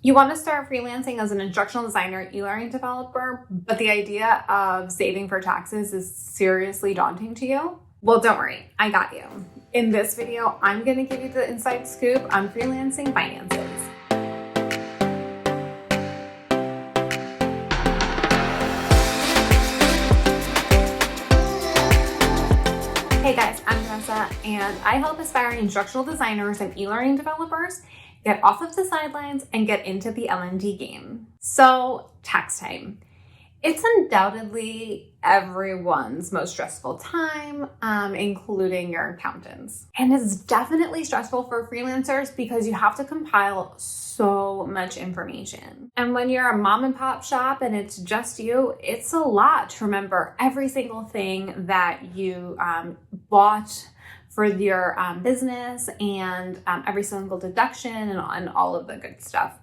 You want to start freelancing as an instructional designer, e-learning developer, but the idea of saving for taxes is seriously daunting to you? Well, don't worry, I got you. In this video, I'm going to give you the inside scoop on freelancing finances. Hey guys, I'm Vanessa, and I help aspiring instructional designers and e-learning developers get off of the sidelines and get into the L&D game. So, tax time. It's undoubtedly everyone's most stressful time, including your accountants. And it's definitely stressful for freelancers because you have to compile so much information. And when you're a mom and pop shop and it's just you, it's a lot to remember every single thing that you bought for your business and every single deduction and all of the good stuff.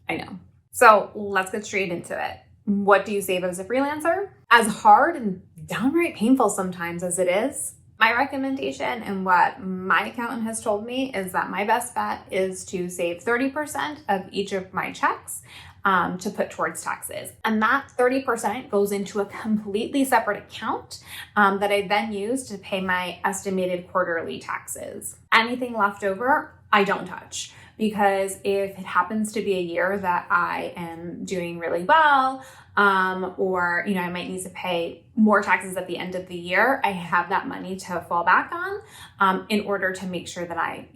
I know. So let's get straight into it. What do you save as a freelancer? As hard and downright painful sometimes as it is, my recommendation and what my accountant has told me is that my best bet is to save 30% of each of my checks to put towards taxes. And that 30% goes into a completely separate account that I then use to pay my estimated quarterly taxes. Anything left over, I don't touch. Because if it happens to be a year that I am doing really well, or I might need to pay more taxes at the end of the year, I have that money to fall back on in order to make sure that I,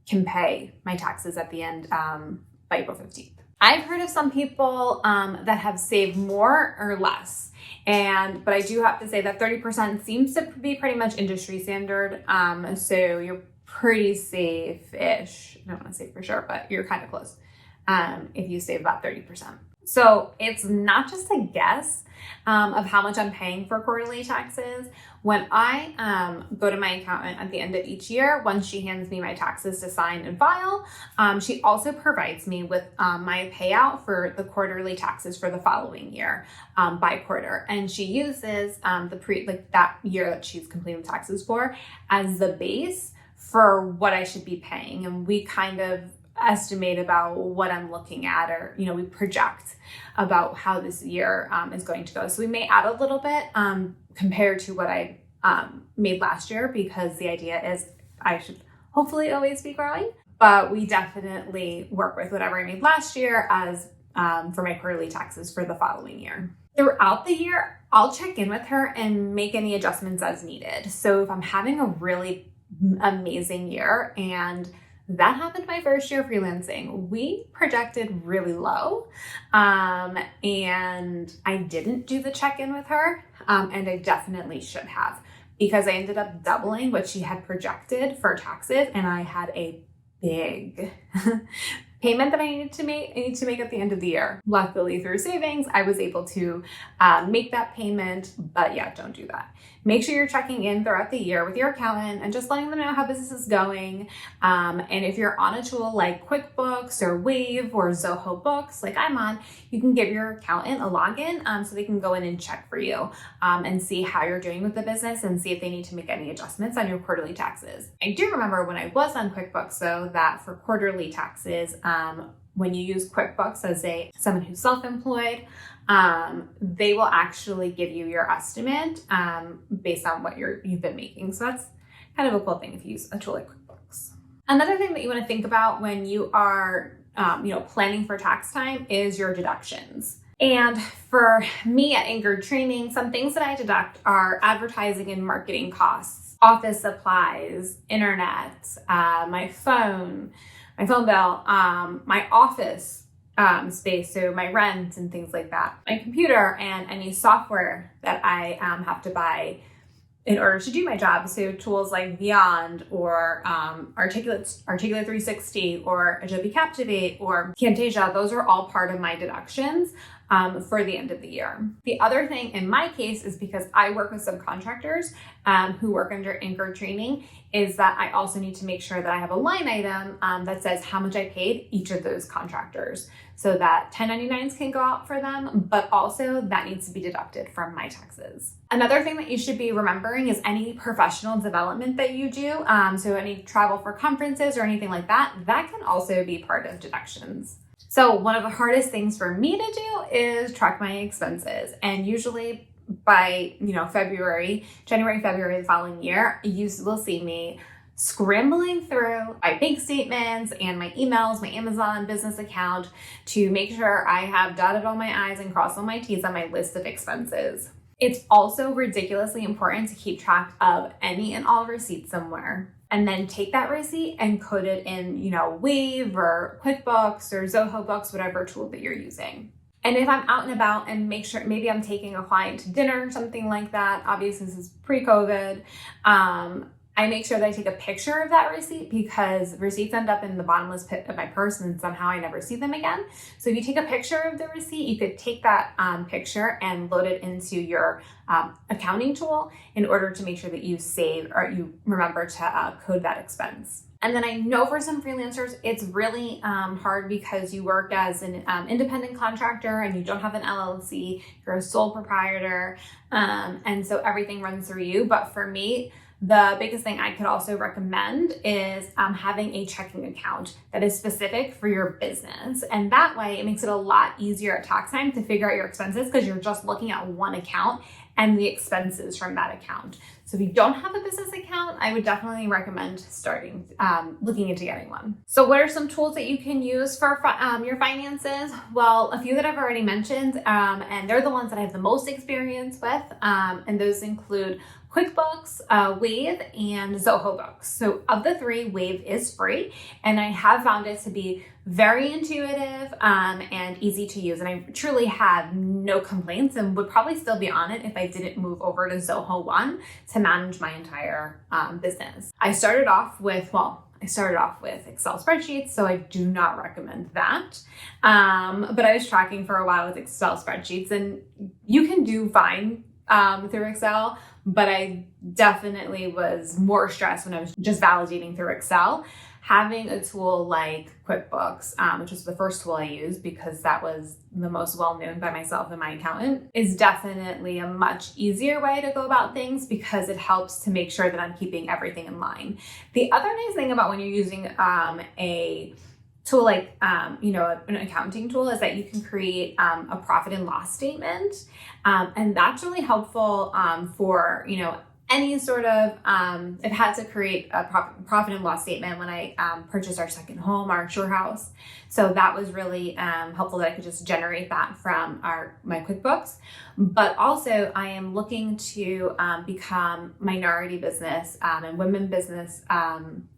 can pay my taxes at the end by April 15th. I've heard of some people that have saved more or less. But I do have to say that 30% seems to be pretty much industry standard. So you're pretty safe-ish. I don't want to say for sure, but you're kind of close if you save about 30%. So it's not just a guess of how much I'm paying for quarterly taxes. When I go to my accountant at the end of each year, once she hands me my taxes to sign and file, she also provides me with my payout for the quarterly taxes for the following year by quarter. And she uses that year that she's completing the taxes for as the base for what I should be paying. And we kind of estimate about what I'm looking at, or, we project about how this year is going to go. So we may add a little bit compared to what I made last year, because the idea is I should hopefully always be growing, but we definitely work with whatever I made last year as for my quarterly taxes for the following year. Throughout the year, I'll check in with her and make any adjustments as needed. So if I'm having a really amazing year, and that happened my first year freelancing, we projected really low, and I didn't do the check-in with her, and I definitely should have, because I ended up doubling what she had projected for taxes, and I had a big payment that I need to make at the end of the year. Luckily, through savings, I was able to make that payment, but yeah, don't do that. Make sure you're checking in throughout the year with your accountant and just letting them know how business is going. And if you're on a tool like QuickBooks or Wave or Zoho Books, like I'm on, you can give your accountant a login so they can go in and check for you and see how you're doing with the business and see if they need to make any adjustments on your quarterly taxes. I do remember when I was on QuickBooks, though, that for quarterly taxes, when you use QuickBooks as someone who's self-employed, they will actually give you your estimate based on what you've been making. So that's kind of a cool thing if you use a tool like QuickBooks. Another thing that you want to think about when you are planning for tax time is your deductions. And for me at Anchored Training, some things that I deduct are advertising and marketing costs, office supplies, internet, my phone bill, my office space, so my rent and things like that, my computer, and any software that I have to buy in order to do my job. So tools like Beyond or Articulate 360 or Adobe Captivate or Camtasia, those are all part of my deductions for the end of the year. The other thing in my case is because I work with subcontractors who work under Anchored Training, is that I also need to make sure that I have a line item that says how much I paid each of those contractors, so that 1099s can go out for them, but also that needs to be deducted from my taxes. Another thing that you should be remembering is any professional development that you do, so any travel for conferences or anything like that, that can also be part of deductions. So one of the hardest things for me to do is track my expenses. And usually by, January, February the following year, you will see me scrambling through my bank statements and my emails, my Amazon business account to make sure I have dotted all my I's and crossed all my T's on my list of expenses. It's also ridiculously important to keep track of any and all receipts somewhere. And then take that receipt and code it in, Wave or QuickBooks or Zoho Books, whatever tool that you're using. And if I'm out and about and make sure maybe I'm taking a client to dinner or something like that, obviously this is pre-COVID, I make sure that I take a picture of that receipt because receipts end up in the bottomless pit of my purse and somehow I never see them again. So if you take a picture of the receipt, you could take that picture and load it into your accounting tool in order to make sure that you save or you remember to code that expense. And then I know for some freelancers, it's really hard because you work as an independent contractor and you don't have an LLC, you're a sole proprietor, and so everything runs through you. But for me, the biggest thing I could also recommend is having a checking account that is specific for your business. And that way it makes it a lot easier at tax time to figure out your expenses because you're just looking at one account and the expenses from that account. So if you don't have a business account, I would definitely recommend looking into getting one. So what are some tools that you can use for your finances? Well, a few that I've already mentioned, and they're the ones that I have the most experience with, and those include QuickBooks, Wave, and Zoho Books. So of the three, Wave is free, and I have found it to be very intuitive and easy to use. And I truly have no complaints and would probably still be on it if I didn't move over to Zoho One to manage my entire business. I started off with Excel spreadsheets, so I do not recommend that. But I was tracking for a while with Excel spreadsheets, and you can do fine through Excel, but I definitely was more stressed when I was just validating through Excel. Having a tool like QuickBooks, which was the first tool I used because that was the most well-known by myself and my accountant, is definitely a much easier way to go about things because it helps to make sure that I'm keeping everything in line. The other nice thing about when you're using a tool like, an accounting tool is that you can create a profit and loss statement. And that's really helpful for, any sort of, I've had to create a profit and loss statement when I purchased our second home, our shore house. So that was really helpful that I could just generate that from my QuickBooks. But also I am looking to become minority business and women business,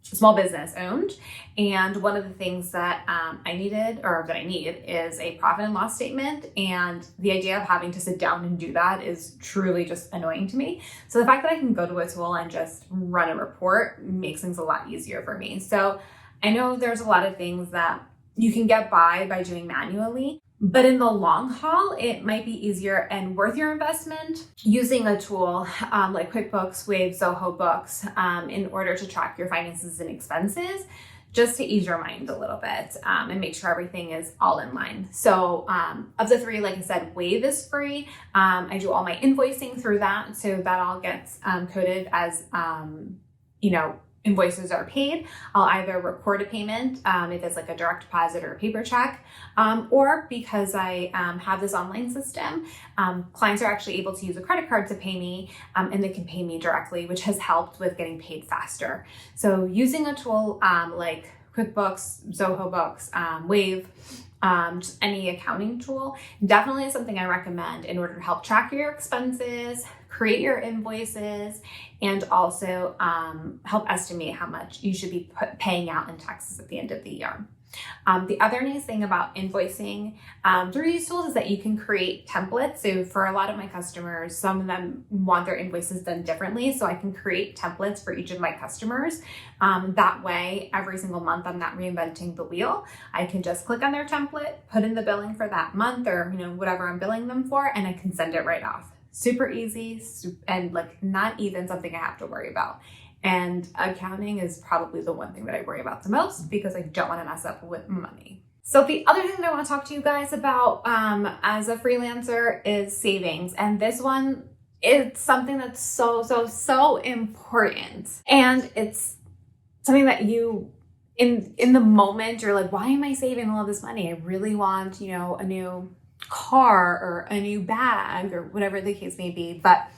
small business owned. And one of the things that I need is a profit and loss statement. And the idea of having to sit down and do that is truly just annoying to me. So the fact that I can go to a tool and just run a report makes things a lot easier for me. So I know there's a lot of things that you can get by doing manually, but in the long haul, it might be easier and worth your investment using a tool like QuickBooks, Wave, Zoho Books in order to track your finances and expenses, just to ease your mind a little bit and make sure everything is all in line. So of the three, like I said, Wave is free. I do all my invoicing through that. So that all gets coded as, invoices are paid. I'll either record a payment if it's like a direct deposit or a paper check, or because I have this online system, clients are actually able to use a credit card to pay me and they can pay me directly, which has helped with getting paid faster. So using a tool like QuickBooks, Zoho Books, Wave, just any accounting tool definitely is something I recommend in order to help track your expenses, create your invoices, and also help estimate how much you should be paying out in taxes at the end of the year. The other nice thing about invoicing through these tools is that you can create templates. So for a lot of my customers, some of them want their invoices done differently. So I can create templates for each of my customers. That way, every single month, I'm not reinventing the wheel. I can just click on their template, put in the billing for that month or whatever I'm billing them for, and I can send it right off. Super easy and not even something I have to worry about. And accounting is probably the one thing that I worry about the most because I don't want to mess up with money. So the other thing that I want to talk to you guys about as a freelancer is savings. And this one is something that's so important. And it's something that in the moment, you're like, why am I saving all of this money? I really want, a new car or a new bag or whatever the case may be. But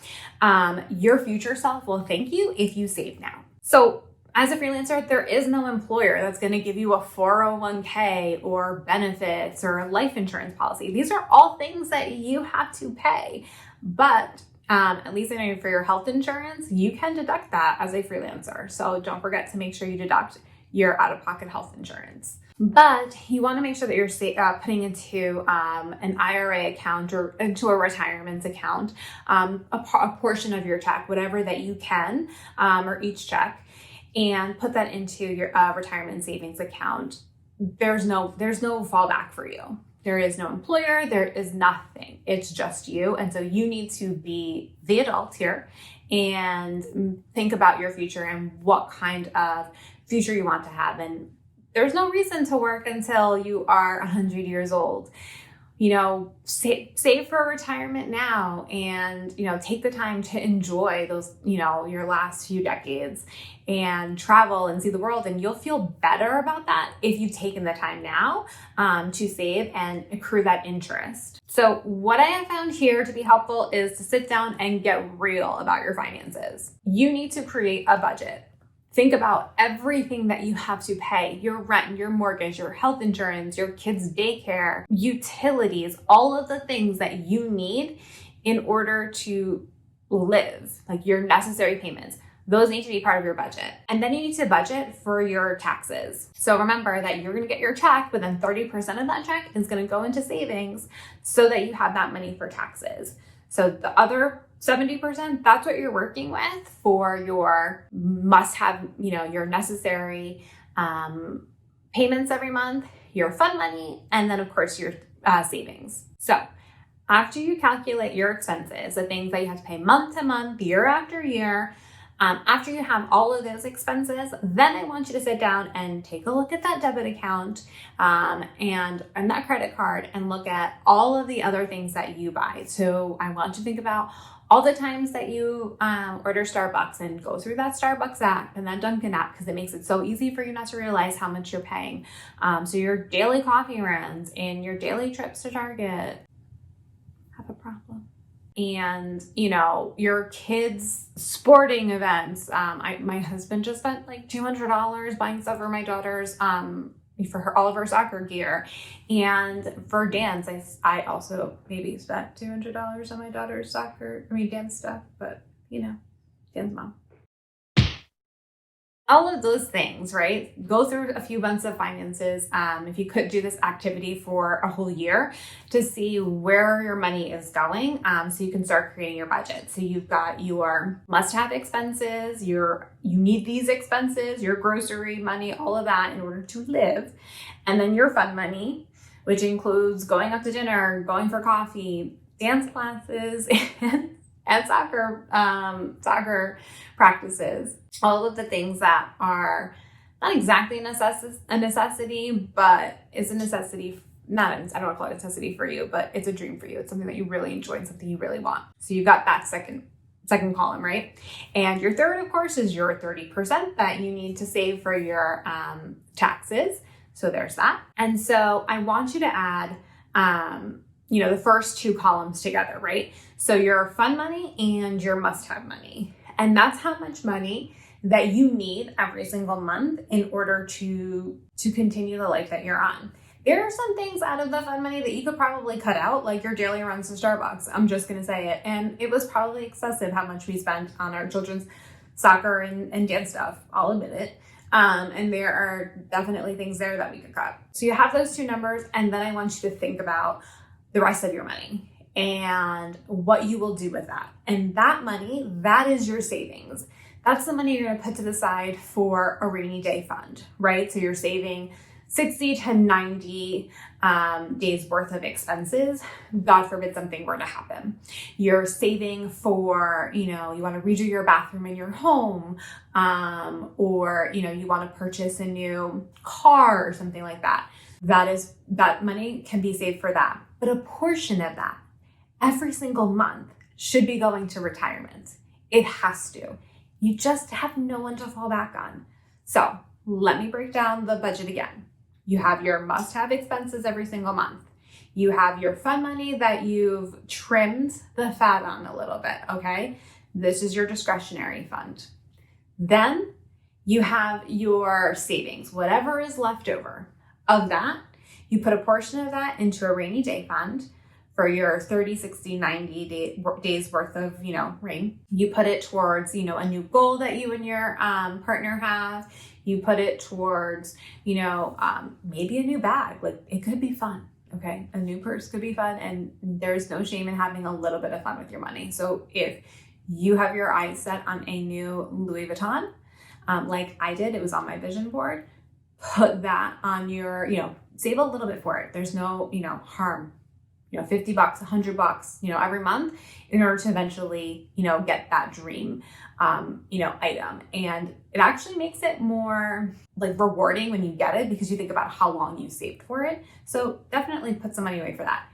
your future self will thank you if you save now. So as a freelancer, there is no employer that's going to give you a 401k or benefits or a life insurance policy. These are all things that you have to pay. But at least I know for your health insurance, you can deduct that as a freelancer. So don't forget to make sure you deduct your out-of-pocket health insurance. But you want to make sure that you're putting into an IRA account or into a retirement account, a portion of your check, whatever that you can, or each check, and put that into your retirement savings account. There's no fallback for you. There is no employer. There is nothing. It's just you. And so you need to be the adult here and think about your future and what kind of future you want to have. And there's no reason to work until you are 100 years old. Save for retirement now and, take the time to enjoy those, your last few decades and travel and see the world. And you'll feel better about that if you've taken the time now to save and accrue that interest. So what I have found here to be helpful is to sit down and get real about your finances. You need to create a budget. Think about everything that you have to pay, your rent, your mortgage, your health insurance, your kids' daycare, utilities, all of the things that you need in order to live, like your necessary payments. Those need to be part of your budget. And then you need to budget for your taxes. So remember that you're going to get your check, but then 30% of that check is going to go into savings so that you have that money for taxes. So the other 70%, that's what you're working with for your must-have, your necessary payments every month, your fun money, and then of course your savings. So after you calculate your expenses, the things that you have to pay month to month, year after year, after you have all of those expenses, then I want you to sit down and take a look at that debit account and that credit card and look at all of the other things that you buy. So I want you to think about all the times that you order Starbucks and go through that Starbucks app and that Dunkin' app, because it makes it so easy for you not to realize how much you're paying. So your daily coffee runs and your daily trips to Target have a problem. And, your kids' sporting events. My husband just spent like $200 buying stuff for my daughters, for all of her soccer gear. And for dance, I also maybe spent $200 on my daughter's dance stuff, but, dance mom. All of those things, right? Go through a few months of finances. If you could do this activity for a whole year to see where your money is going, so you can start creating your budget. So you've got your must-have expenses, you need these expenses, your grocery money, all of that in order to live. And then your fun money, which includes going out to dinner, going for coffee, dance classes, and soccer practices. All of the things that are not exactly a necessity, but it's a necessity. I don't want to call it a necessity for you, but it's a dream for you. It's something that you really enjoy and something you really want. So you got that second column, right? And your third, of course, is your 30% that you need to save for your taxes. So there's that. And so I want you to add the first two columns together, right? So your fun money and your must-have money. And that's how much money that you need every single month in order to continue the life that you're on. There are some things out of the fun money that you could probably cut out, like your daily runs to Starbucks. I'm just going to say it. And it was probably excessive how much we spent on our children's soccer and dance stuff. I'll admit it. And there are definitely things there that we could cut. So you have those two numbers, and then I want you to think about the rest of your money and what you will do with that. And that money, that is your savings. That's the money you're going to put to the side for a rainy day fund, right? So you're saving 60 to 90 days worth of expenses. God forbid something were to happen. You're saving for, you want to redo your bathroom in your home, or, you want to purchase a new car or something like that. That money can be saved for that. But a portion of that, every single month, should be going to retirement. It has to. You just have no one to fall back on. So let me break down the budget again. You have your must-have expenses every single month. You have your fun money that you've trimmed the fat on a little bit, okay? This is your discretionary fund. Then you have your savings, whatever is left over. Of that, you put a portion of that into a rainy day fund for your 30, 60, 90 days worth of, rain. You put it towards, a new goal that you and your partner have. You put it towards, maybe a new bag. Like, it could be fun. Okay, a new purse could be fun, and there's no shame in having a little bit of fun with your money. So if you have your eyes set on a new Louis Vuitton, like I did, it was on my vision board, put that on your, save a little bit for it. There's no, harm, $50, $100, every month in order to eventually, get that dream, item. And it actually makes it more like rewarding when you get it because you think about how long you saved for it. So definitely put some money away for that.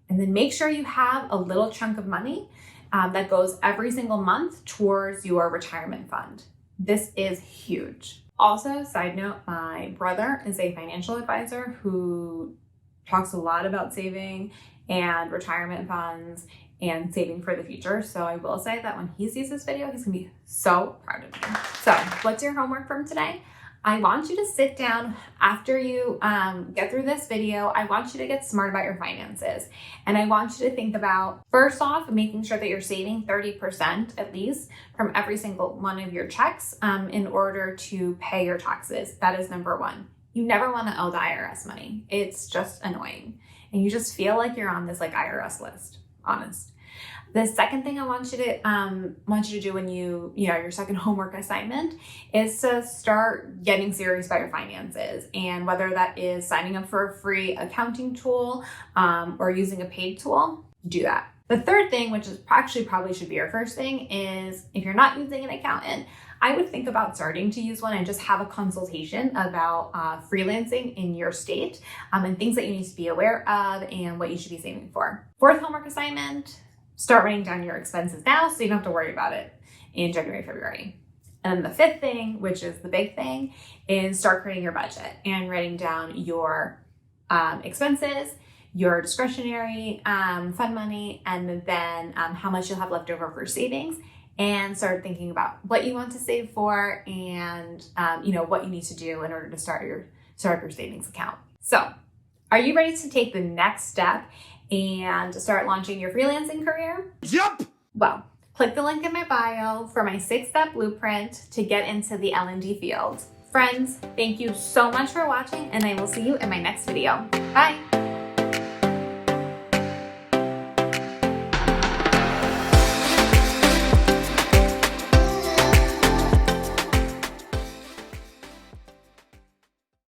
And then make sure you have a little chunk of money that goes every single month towards your retirement fund. This is huge. Also, side note, my brother is a financial advisor who talks a lot about saving and retirement funds and saving for the future. So I will say that when he sees this video, he's gonna be so proud of me. So what's your homework from today? I want you to sit down after you get through this video. I want you to get smart about your finances. And I want you to think about, first off, making sure that you're saving 30% at least from every single one of your checks in order to pay your taxes. That is number one. You never want to owe the IRS money. It's just annoying. And you just feel like you're on this IRS list, honest. The second thing I want you to do when your second homework assignment is to start getting serious about your finances, and whether that is signing up for a free accounting tool or using a paid tool, do that. The third thing, which is actually probably should be your first thing, is if you're not using an accountant, I would think about starting to use one and just have a consultation about freelancing in your state and things that you need to be aware of and what you should be saving for. Fourth homework assignment, start writing down your expenses now so you don't have to worry about it in January, February. And then the fifth thing, which is the big thing, is start creating your budget and writing down your expenses, your discretionary fund money, and then how much you'll have left over for savings, and start thinking about what you want to save for and what you need to do in order to start your savings account. So, are you ready to take the next step and start launching your freelancing career? Yep! Well, click the link in my bio for my 6-step blueprint to get into the L&D field. Friends, thank you so much for watching, and I will see you in my next video. Bye!